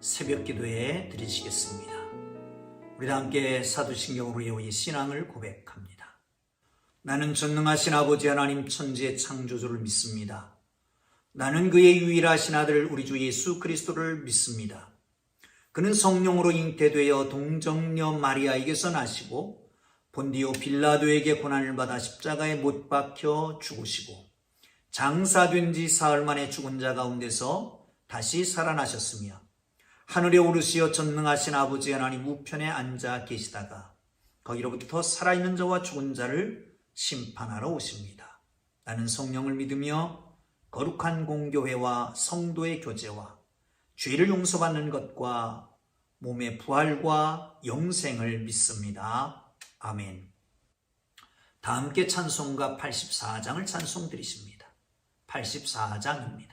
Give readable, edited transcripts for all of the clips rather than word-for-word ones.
새벽 기도에 드리시겠습니다. 우리 다 함께 사도신경으로 이 신앙을 고백합니다. 나는 전능하신 아버지 하나님 천지의 창조주를 믿습니다. 나는 그의 유일하신 아들 우리 주 예수 그리스도를 믿습니다. 그는 성령으로 잉태되어 동정녀 마리아에게서 나시고 본디오 빌라도에게 고난을 받아 십자가에 못 박혀 죽으시고 장사된 지 사흘 만에 죽은 자 가운데서 다시 살아나셨으며 하늘에 오르시어 전능하신 아버지 하나님 우편에 앉아 계시다가 거기로부터 살아있는 자와 죽은 자를 심판하러 오십니다. 나는 성령을 믿으며 거룩한 공교회와 성도의 교제와 죄를 용서받는 것과 몸의 부활과 영생을 믿습니다. 아멘. 다 함께 찬송가 84장을 찬송 드리십니다. 84장입니다.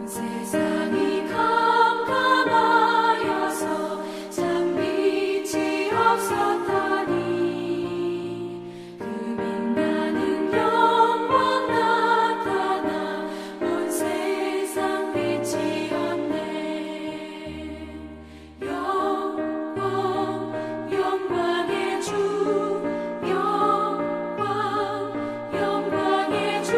세상이 캄캄하여서 참 빛이 없었다니 그 빛나는 영광 나타나 온 세상 빛이었네. 영광의 주 영광의 주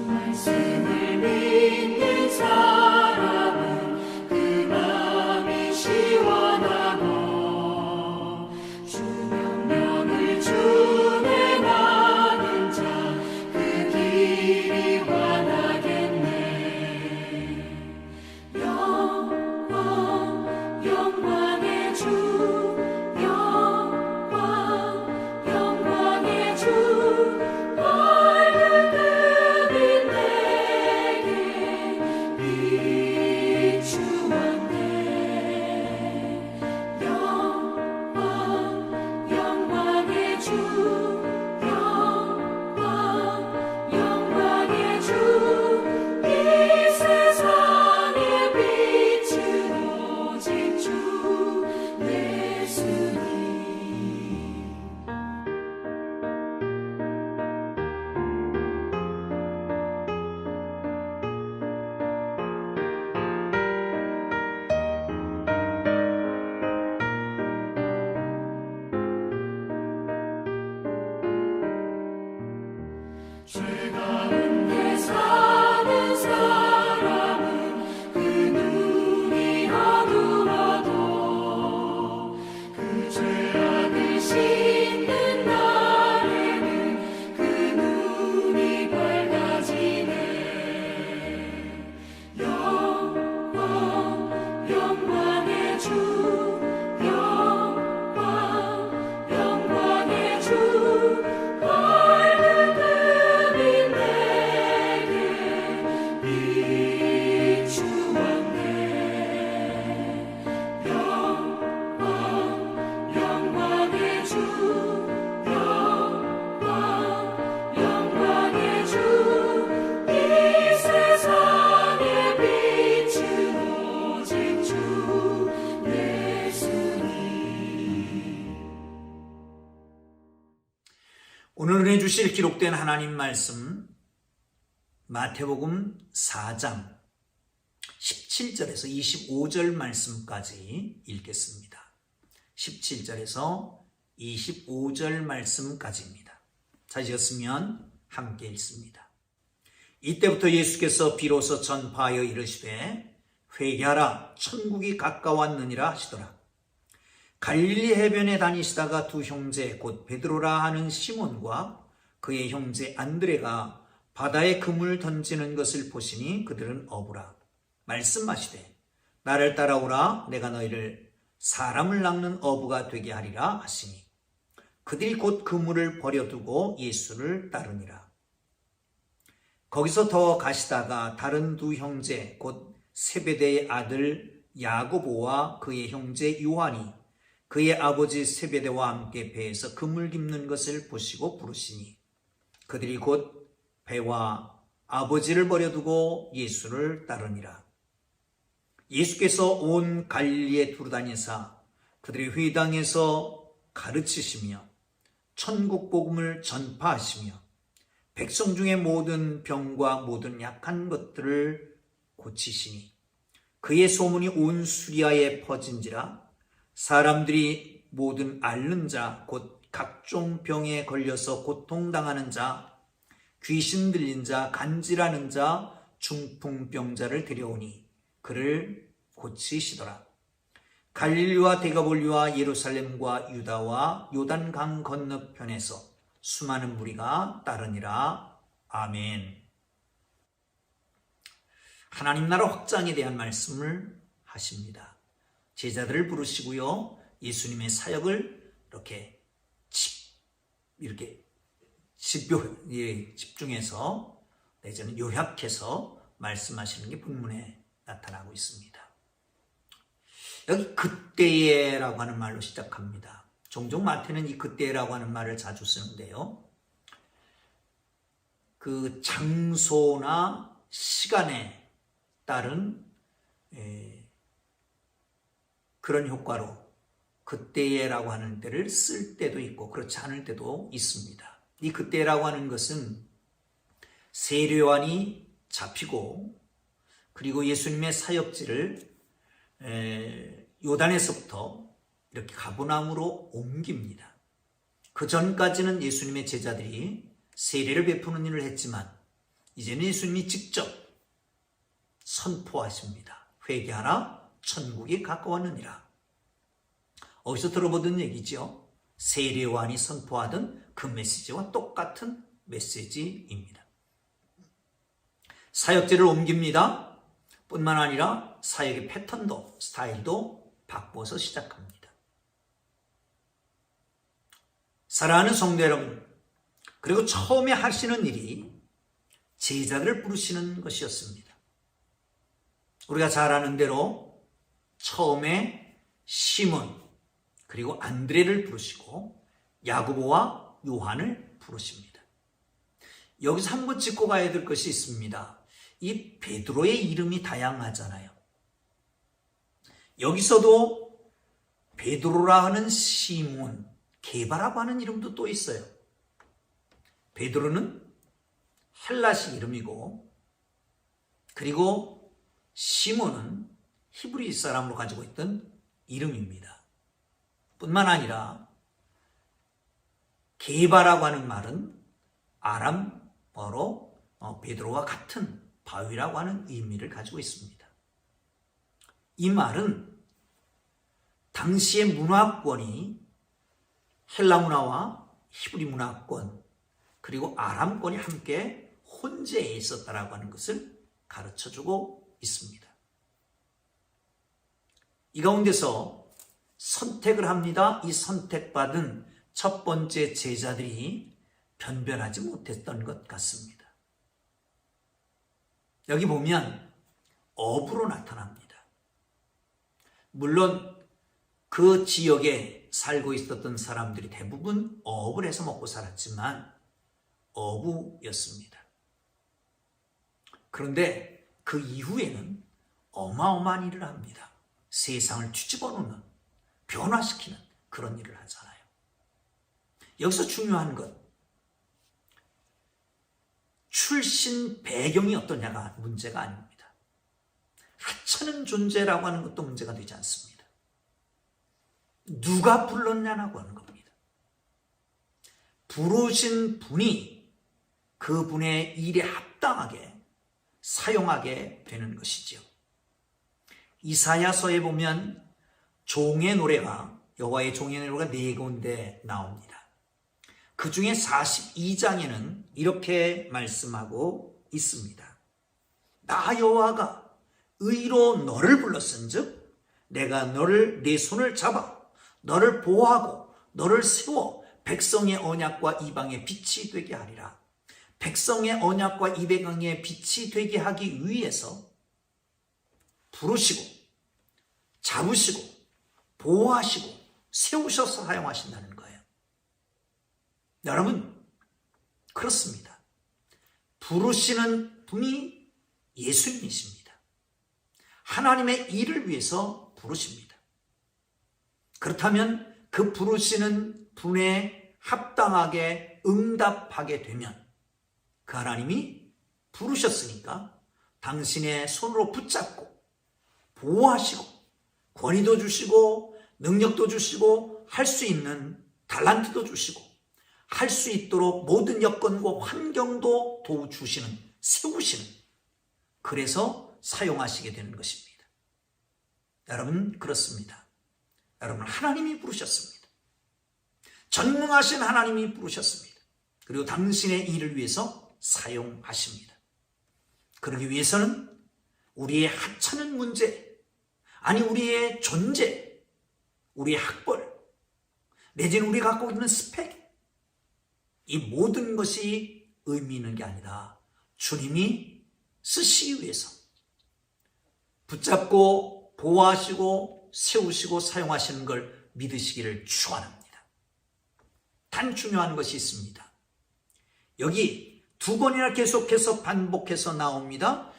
말씀을 믿는 사람은 그 마음이 시원하고 주 명령을 준행하는 자 그 길이 환하겠네. 영광의 주 영광의 주 죄 가운데 사는 사람은 그 눈이 어두워도 그 죄악을 씻는 날에는 그 눈이 밝아지네. 영광의 주 영광의 주 오늘 은혜 주실 기록된 하나님 말씀 마태복음 4장 17절에서 25절 말씀까지 읽겠습니다. 17절에서 25절 말씀까지입니다. 찾으셨으면 함께 읽습니다. 이때부터 예수께서 비로소 전파하여 이르시되 회개하라 천국이 가까웠느니라 하시더라. 갈릴리 해변에 다니시다가 두 형제 곧 베드로라 하는 시몬과 그의 형제 안드레가 바다에 그물 던지는 것을 보시니 그들은 어부라. 말씀하시되 나를 따라오라 내가 너희를 사람을 낚는 어부가 되게 하리라 하시니 그들이 곧 그물을 버려두고 예수를 따르니라. 거기서 더 가시다가 다른 두 형제 곧 세베대의 아들 야고보와 그의 형제 요한이 그의 아버지 세베대와 함께 배에서 그물 깁는 것을 보시고 부르시니 그들이 곧 배와 아버지를 버려두고 예수를 따르니라. 예수께서 온 갈릴리에 두루다니사 그들의 회당에서 가르치시며 천국 복음을 전파하시며 백성 중의 모든 병과 모든 약한 것들을 고치시니 그의 소문이 온 수리아에 퍼진지라. 사람들이 모든 앓는 자 곧 각종 병에 걸려서 고통당하는 자, 귀신 들린 자, 간질하는 자, 중풍병자를 데려오니 그를 고치시더라. 갈릴리와 데가볼리와 예루살렘과 유다와 요단강 건너편에서 수많은 무리가 따르니라. 아멘. 하나님 나라 확장에 대한 말씀을 하십니다. 제자들을 부르시고요. 예수님의 사역을 이렇게 집중해서 내지는 요약해서 말씀하시는 게 본문에 나타나고 있습니다. 여기 그때에라고 하는 말로 시작합니다. 종종 마태는 이 그때라고 하는 말을 자주 쓰는데요. 그 장소나 시간에 따른 그런 효과로 그때라고 하는 때를 쓸 때도 있고 그렇지 않을 때도 있습니다. 이 그때라고 하는 것은 세례요한이 잡히고 그리고 예수님의 사역지를 요단에서부터 이렇게 가버나움으로 옮깁니다. 그 전까지는 예수님의 제자들이 세례를 베푸는 일을 했지만 이제는 예수님이 직접 선포하십니다. 회개하라 천국이 가까웠느니라. 어디서 들어보던 얘기죠. 세례요한이 선포하던 그 메시지와 똑같은 메시지입니다. 사역지를 옮깁니다. 뿐만 아니라 사역의 패턴도 스타일도 바꿔서 시작합니다. 사랑하는 성도 여러분, 그리고 처음에 하시는 일이 제자들을 부르시는 것이었습니다. 우리가 잘 아는 대로 처음에 시몬 그리고 안드레를 부르시고 야고보와 요한을 부르십니다. 여기서 한번 짚고 가야 될 것이 있습니다. 이 베드로의 이름이 다양하잖아요. 여기서도 베드로라 하는 시몬, 게바라고 하는 이름도 또 있어요. 베드로는 헬라식 이름이고 그리고 시몬은 히브리 사람으로 가지고 있던 이름입니다. 뿐만 아니라 게바라고 하는 말은 아람어로 베드로와 같은 바위라고 하는 의미를 가지고 있습니다. 이 말은 당시의 문화권이 헬라 문화와 히브리 문화권 그리고 아람권이 함께 혼재해 있었다라고 하는 것을 가르쳐주고 있습니다. 이 가운데서 선택을 합니다. 이 선택받은 첫 번째 제자들이 변변하지 못했던 것 같습니다. 여기 보면 어부로 나타납니다. 물론 그 지역에 살고 있었던 사람들이 대부분 어업을 해서 먹고 살았지만 어부였습니다. 그런데 그 이후에는 어마어마한 일을 합니다. 세상을 뒤집어 놓는, 변화시키는 그런 일을 하잖아요. 여기서 중요한 것, 출신 배경이 어떠냐가 문제가 아닙니다. 하찮은 존재라고 하는 것도 문제가 되지 않습니다. 누가 불렀냐라고 하는 겁니다. 부르신 분이 그분의 일에 합당하게 사용하게 되는 것이지요. 이사야서에 보면 종의 노래가, 여호와의 종의 노래가 4군데 나옵니다. 그 중에 42장에는 이렇게 말씀하고 있습니다. 나 여호와가 의로 너를 불렀은즉 내가 너를 내 손을 잡아 너를 보호하고 너를 세워 백성의 언약과 이방의 빛이 되게 하리라. 백성의 언약과 이방의 빛이 되게 하기 위해서 부르시고 잡으시고 보호하시고 세우셔서 사용하신다는 거예요. 여러분, 그렇습니다. 부르시는 분이 예수님이십니다. 하나님의 일을 위해서 부르십니다. 그렇다면 그 부르시는 분에 합당하게 응답하게 되면 그 하나님이 부르셨으니까 당신의 손으로 붙잡고 보호하시고 권위도 주시고 능력도 주시고 할 수 있는 달란트도 주시고 할 수 있도록 모든 여건과 환경도 도와주시는, 세우시는, 그래서 사용하시게 되는 것입니다. 여러분, 그렇습니다. 여러분, 하나님이 부르셨습니다. 전능하신 하나님이 부르셨습니다. 그리고 당신의 일을 위해서 사용하십니다. 그러기 위해서는 우리의 하찮은 문제, 아니 우리의 존재, 우리의 학벌, 내지는 우리가 갖고 있는 스펙, 이 모든 것이 의미 있는 게 아니라 주님이 쓰시기 위해서 붙잡고 보호하시고 세우시고 사용하시는 걸 믿으시기를 축원합니다. 단 중요한 것이 있습니다. 여기 두 번이나 계속해서 반복해서 나옵니다.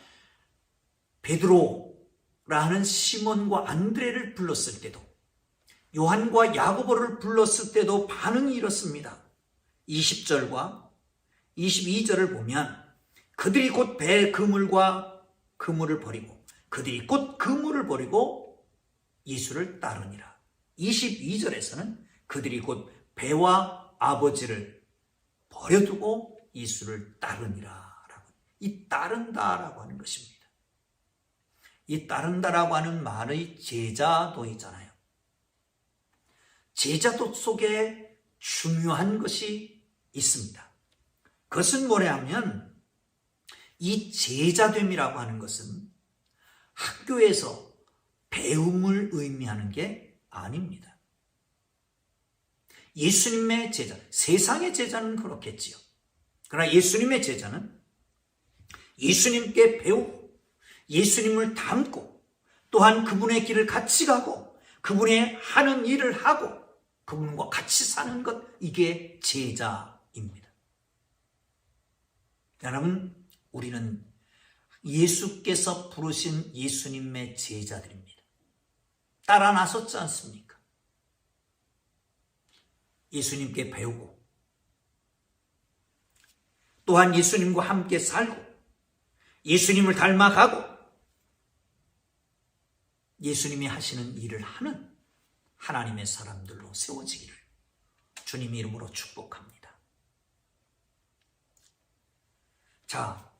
베드로라 하는 시몬과 안드레를 불렀을 때도, 요한과 야고보를 불렀을 때도 반응이 이렇습니다. 20절과 22절을 보면 그들이 곧 배 그물과 그물을 버리고 그들이 곧 그물을 버리고 예수를 따르니라. 22절에서는 그들이 곧 배와 아버지를 버려두고 예수를 따르니라. 이 따른다라고 하는 것입니다. 이 따른다라고 하는 말의 제자도이잖아요. 제자도 속에 중요한 것이 있습니다. 그것은 뭐냐 하면 이 제자됨이라고 하는 것은 학교에서 배움을 의미하는 게 아닙니다. 예수님의 제자, 세상의 제자는 그렇겠지요. 그러나 예수님의 제자는 예수님께 배우고 예수님을 닮고 또한 그분의 길을 같이 가고 그분의 하는 일을 하고 그분과 같이 사는 것, 이게 제자입니다. 여러분, 우리는 예수께서 부르신 예수님의 제자들입니다. 따라 나섰지 않습니까? 예수님께 배우고 또한 예수님과 함께 살고 예수님을 닮아가고 예수님이 하시는 일을 하는 하나님의 사람들로 세워지기를 주님 이름으로 축복합니다. 자,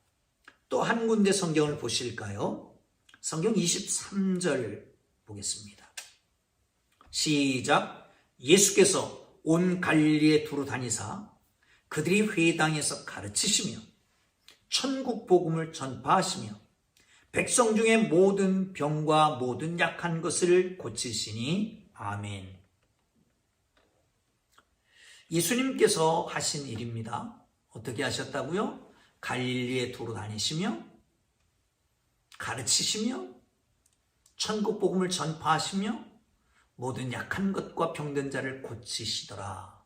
또 한 군데 성경을 보실까요? 성경 23절 보겠습니다. 시작. 예수께서 온 갈릴리에 두루 다니사 그들이 회당에서 가르치시며 천국 복음을 전파하시며 백성 중에 모든 병과 모든 약한 것을 고치시니 아멘. 예수님께서 하신 일입니다. 어떻게 하셨다고요? 갈릴리에 두루 다니시며 가르치시며 천국 복음을 전파하시며 모든 약한 것과 병든 자를 고치시더라.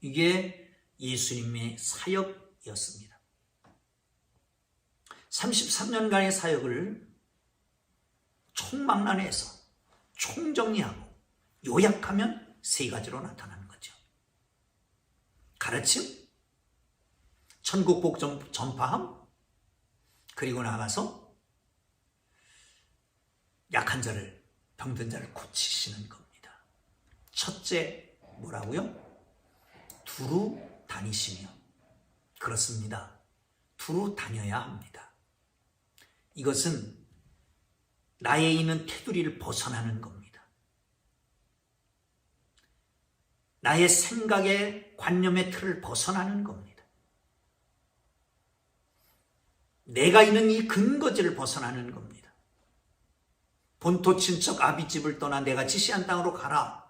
이게 예수님의 사역이었습니다. 33년간의 사역을 총망라해서 총정리하고 요약하면 세 가지로 나타나는 거죠. 가르침, 천국 복음 전파함, 그리고 나가서 약한 자를, 병든 자를 고치시는 겁니다. 첫째, 뭐라고요? 두루 다니시며. 그렇습니다. 두루 다녀야 합니다. 이것은 나에 있는 테두리를 벗어나는 겁니다. 나의 생각의 관념의 틀을 벗어나는 겁니다. 내가 있는 이 근거지를 벗어나는 겁니다. 본토 친척 아비집을 떠나 내가 지시한 땅으로 가라.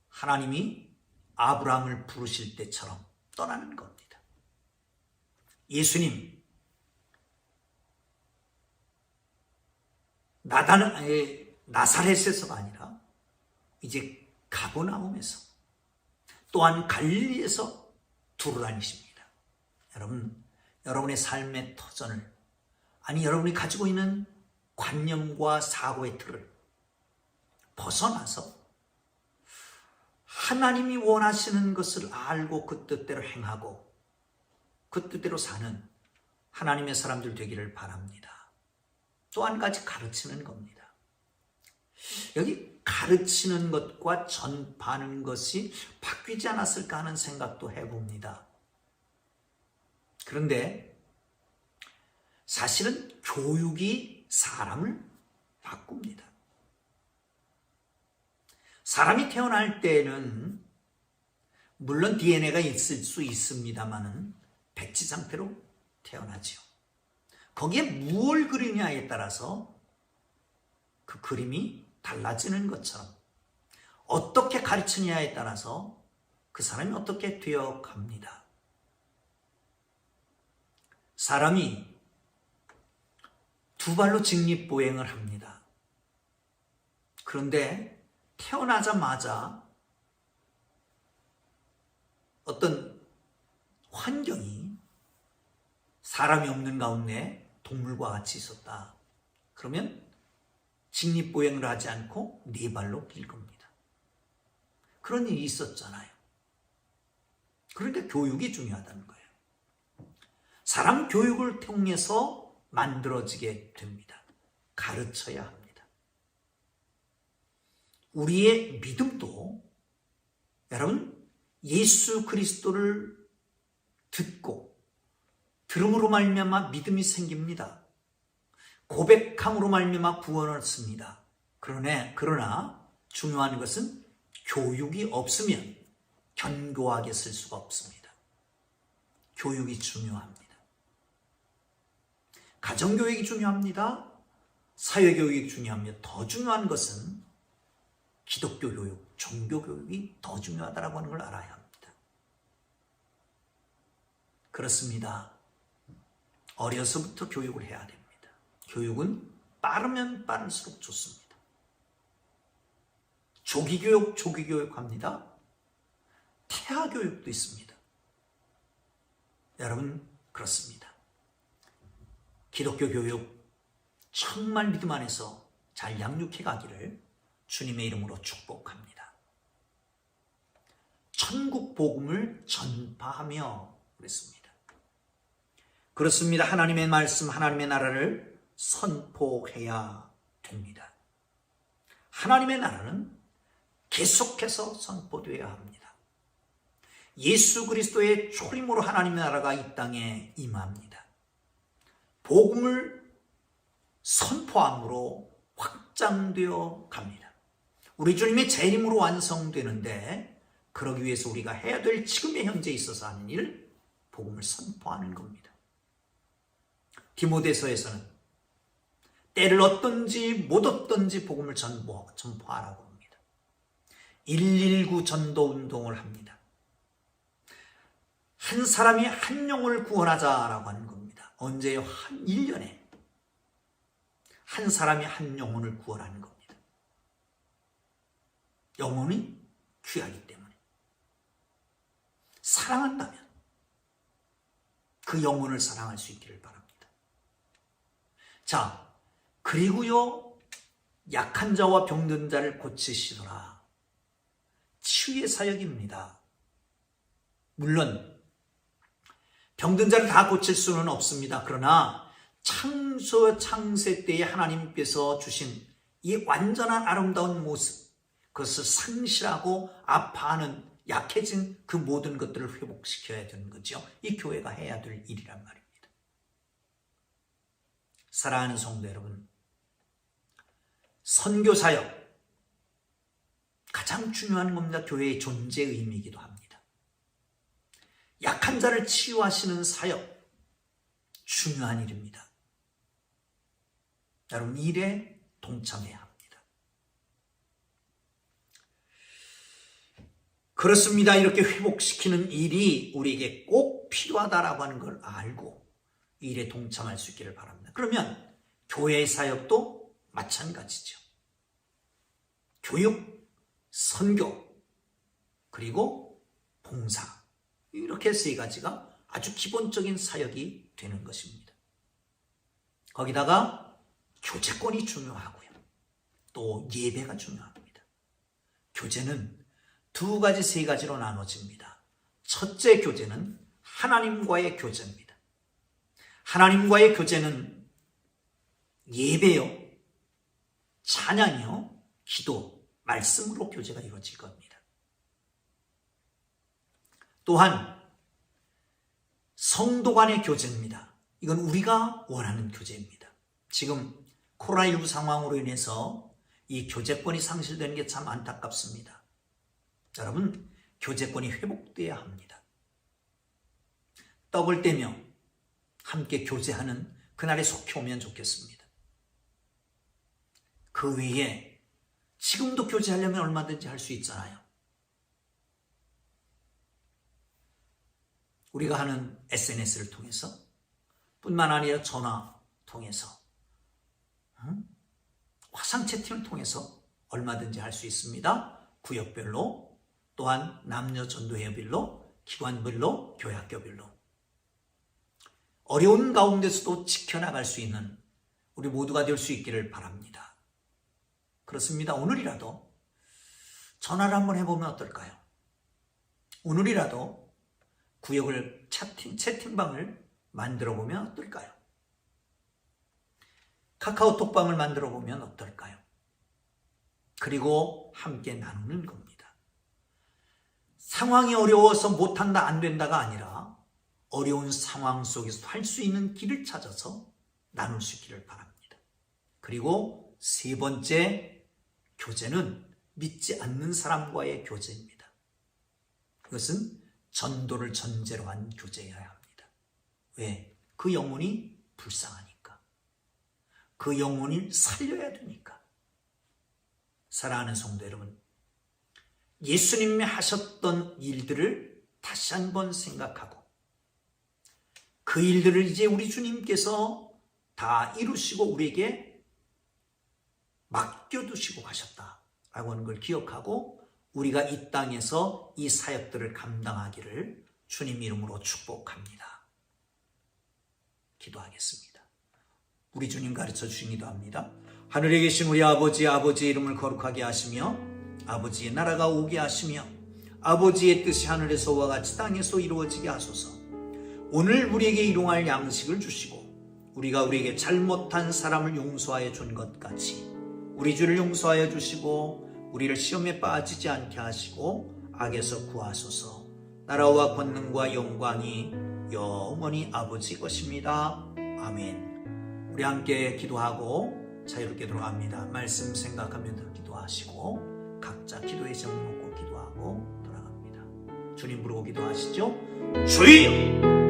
하나님이 아브라함을 부르실 때처럼 떠나는 겁니다. 예수님, 나사렛에서가 아니라 이제 가버나움에서 또한 갈릴리에서 두루 다니십니다. 여러분, 여러분의 삶의 터전을, 아니 여러분이 가지고 있는 관념과 사고의 틀을 벗어나서 하나님이 원하시는 것을 알고 그 뜻대로 행하고 그 뜻대로 사는 하나님의 사람들 되기를 바랍니다. 또 한 가지 가르치는 겁니다. 여기 가르치는 것과 전파하는 것이 바뀌지 않았을까 하는 생각도 해봅니다. 그런데 사실은 교육이 사람을 바꿉니다. 사람이 태어날 때는 물론 DNA가 있을 수 있습니다만은 백지 상태로 태어나지요. 거기에 무엇을 그리냐에 따라서 그 그림이 달라지는 것처럼 어떻게 가르치냐에 따라서 그 사람이 어떻게 되어갑니다. 사람이 두 발로 직립보행을 합니다. 그런데 태어나자마자 어떤 환경이 사람이 없는 가운데 동물과 같이 있었다. 그러면 직립보행을 하지 않고 네 발로 길 겁니다. 그런 일이 있었잖아요. 그러니까 교육이 중요하다는 거예요. 사람 교육을 통해서 만들어지게 됩니다. 가르쳐야 합니다. 우리의 믿음도 여러분 예수 그리스도를 듣고 들음으로 말미암아 믿음이 생깁니다. 고백함으로 말미암아 구원을 얻습니다. 그러나 중요한 것은 교육이 없으면 견고하게 쓸 수가 없습니다. 교육이 중요합니다. 가정교육이 중요합니다. 사회교육이 중요합니다. 더 중요한 것은 기독교 교육, 종교 교육이 더 중요하다고 하는 걸 알아야 합니다. 그렇습니다. 어려서부터 교육을 해야 됩니다. 교육은 빠르면 빠를수록 좋습니다. 조기교육 합니다. 태아교육도 있습니다. 여러분, 그렇습니다. 기독교 교육 정말 믿음 안에서 잘 양육해 가기를 주님의 이름으로 축복합니다. 천국 복음을 전파하며 그랬습니다. 그렇습니다. 하나님의 말씀, 하나님의 나라를 선포해야 됩니다. 하나님의 나라는 계속해서 선포되어야 합니다. 예수 그리스도의 초림으로 하나님의 나라가 이 땅에 임합니다. 복음을 선포함으로 확장되어 갑니다. 우리 주님의 재림으로 완성되는데 그러기 위해서 우리가 해야 될 지금의 현재에 있어서 하는 일, 복음을 선포하는 겁니다. 디모데서에서는 때를 얻든지 못 얻든지 복음을 전포하라고 합니다. 119 전도 운동을 합니다. 한 사람이 한 영혼을 구원하자라고 하는 겁니다. 언제요? 한 1년에 한 사람이 한 영혼을 구원하는 겁니다. 영혼이 귀하기 때문에 사랑한다면 그 영혼을 사랑할 수 있기를 바랍니다. 자, 그리고요, 약한 자와 병든 자를 고치시더라. 치유의 사역입니다. 물론 병든 자를 다 고칠 수는 없습니다. 그러나 창세 때에 하나님께서 주신 이 완전한 아름다운 모습, 그것을 상실하고 아파하는 약해진 그 모든 것들을 회복시켜야 되는 거죠. 이 교회가 해야 될 일이란 말입니다. 사랑하는 성도 여러분, 선교사역 가장 중요한 겁니다. 교회의 존재 의미이기도 합니다. 약한 자를 치유하시는 사역 중요한 일입니다. 여러분, 일에 동참해야 합니다. 그렇습니다. 이렇게 회복시키는 일이 우리에게 꼭 필요하다라고 하는 걸 알고 이 일에 동참할 수 있기를 바랍니다. 그러면 교회의 사역도 마찬가지죠. 교육, 선교, 그리고 봉사, 이렇게 세 가지가 아주 기본적인 사역이 되는 것입니다. 거기다가 교제권이 중요하고요. 또 예배가 중요합니다. 교제는 두 가지, 세 가지로 나눠집니다. 첫째 교제는 하나님과의 교제입니다. 하나님과의 교제는 예배요, 찬양이요, 기도, 말씀으로 교제가 이루어질 겁니다. 또한 성도 간의 교제입니다. 이건 우리가 원하는 교제입니다. 지금 코로나19 상황으로 인해서 이 교제권이 상실되는 게 참 안타깝습니다. 여러분, 교제권이 회복돼야 합니다. 떡을 떼며 함께 교제하는 그날에 속히 오면 좋겠습니다. 그 외에 지금도 교제하려면 얼마든지 할 수 있잖아요. 우리가 하는 SNS를 통해서 뿐만 아니라 전화 통해서 화상 채팅을 통해서 얼마든지 할 수 있습니다. 구역별로, 또한 남녀 전도회별로, 기관별로, 교회학교별로. 어려운 가운데서도 지켜나갈 수 있는 우리 모두가 될 수 있기를 바랍니다. 그렇습니다. 오늘이라도 전화를 한번 해보면 어떨까요? 오늘이라도 구역을 채팅방을 만들어 보면 어떨까요? 카카오톡방을 만들어 보면 어떨까요? 그리고 함께 나누는 겁니다. 상황이 어려워서 못한다, 안 된다가 아니라 어려운 상황 속에서 할 수 있는 길을 찾아서 나눌 수 있기를 바랍니다. 그리고 세 번째 교제는 믿지 않는 사람과의 교제입니다. 그것은 전도를 전제로 한 교제여야 합니다. 왜? 그 영혼이 불쌍하니까. 그 영혼을 살려야 되니까. 사랑하는 성도 여러분, 예수님이 하셨던 일들을 다시 한번 생각하고 그 일들을 이제 우리 주님께서 다 이루시고 우리에게 맡겨두시고 가셨다라고 하는 걸 기억하고 우리가 이 땅에서 이 사역들을 감당하기를 주님 이름으로 축복합니다. 기도하겠습니다. 우리 주님 가르쳐 주시기도 합니다. 하늘에 계신 우리 아버지, 아버지의 이름을 거룩하게 하시며 아버지의 나라가 오게 하시며 아버지의 뜻이 하늘에서와 같이 땅에서 이루어지게 하소서. 오늘 우리에게 일용할 양식을 주시고 우리가 우리에게 잘못한 사람을 용서하여 준 것 같이 우리 죄를 용서하여 주시고 우리를 시험에 빠지지 않게 하시고 악에서 구하소서. 나라와 권능과 영광이 영원히 아버지 것입니다. 아멘. 우리 함께 기도하고 자유롭게 돌아갑니다. 말씀 생각하면서 기도하시고 각자 기도의 제목 놓고 기도하고 돌아갑니다. 주님 부르고 기도하시죠. 주여!